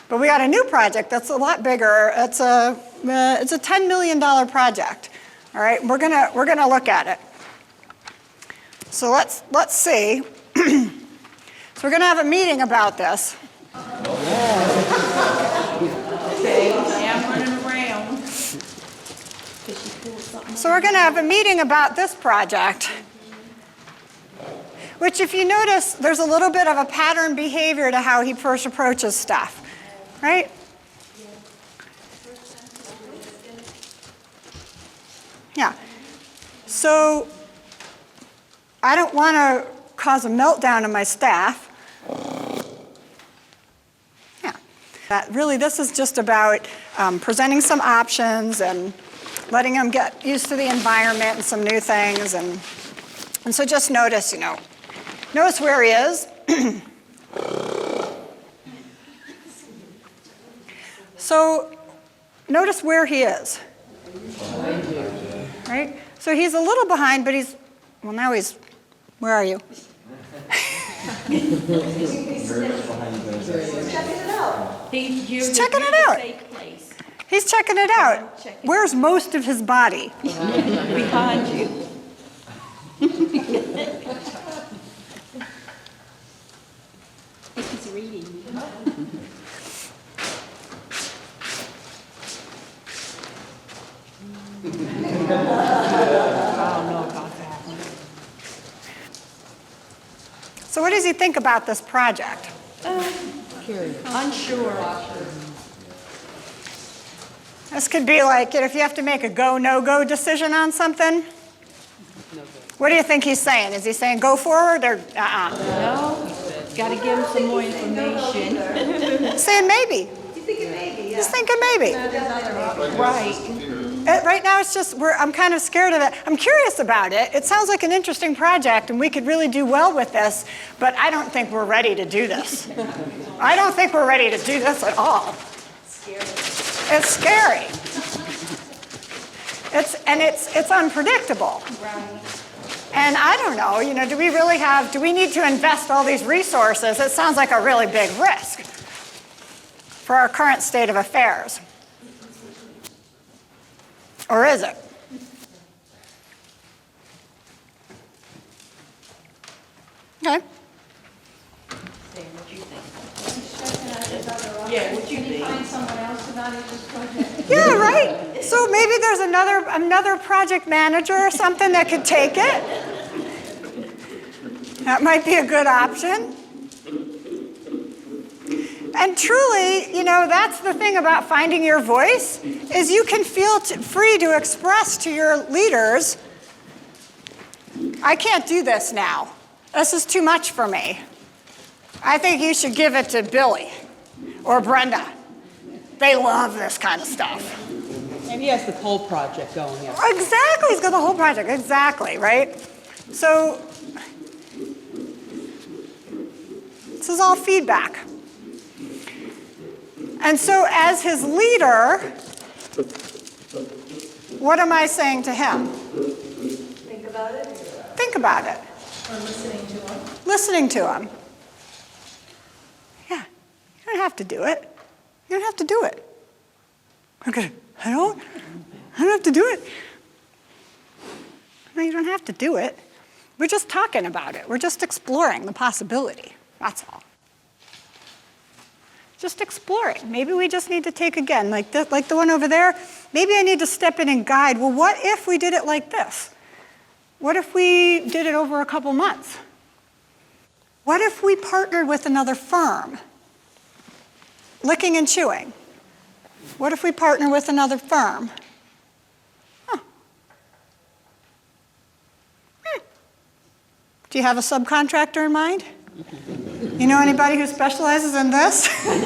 But we got a new project that's a lot bigger. It's a $10 million project. All right, we're gonna look at it. So let's see. So we're gonna have a meeting about this. Okay, I'm running around. So we're gonna have a meeting about this project, which, if you notice, there's a little bit of a pattern behavior to how he first approaches stuff, right? Yeah. So I don't want to cause a meltdown in my staff. Yeah. Really, this is just about presenting some options and letting them get used to the environment and some new things. And so just notice, notice where he is. So notice where he is. Right? So he's a little behind, but now he's, where are you? He's checking it out. He's checking it out. Where's most of his body? Behind you. He's reading. I don't know about that. So what does he think about this project? Unsure. This could be like, if you have to make a go, no-go decision on something. What do you think he's saying? Is he saying go forward or No, got to give him some more information. Saying maybe. He's thinking maybe, yeah. He's thinking maybe. Right. Right now it's just, I'm kind of scared of it. I'm curious about it. It sounds like an interesting project and we could really do well with this, but I don't think we're ready to do this. I don't think we're ready to do this at all. It's scary. It's unpredictable. Right. And I don't know, do we need to invest all these resources? It sounds like a really big risk for our current state of affairs. Or is it? Okay. What you think? Yeah, what you think? Find someone else about this project. Yeah, right? So maybe there's another project manager or something that could take it. That might be a good option. And truly, that's the thing about finding your voice, is you can feel free to express to your leaders, I can't do this now. This is too much for me. I think you should give it to Billy or Brenda. They love this kind of stuff. And he has the whole project going, yeah. Exactly, he's got the whole project, exactly, right? So, this is all feedback. And so as his leader, what am I saying to him? Think about it. Think about it. Or listening to him. Listening to him. Yeah, you don't have to do it. You don't have to do it. Okay, I don't have to do it. No, you don't have to do it. We're just talking about it. We're just exploring the possibility. That's all. Just exploring. Maybe we just need to take again, like the one over there. Maybe I need to step in and guide. Well, what if we did it like this? What if we did it over a couple months? What if we partnered with another firm? Licking and chewing. What if we partner with another firm? Huh. Do you have a subcontractor in mind? You know anybody who specializes in this?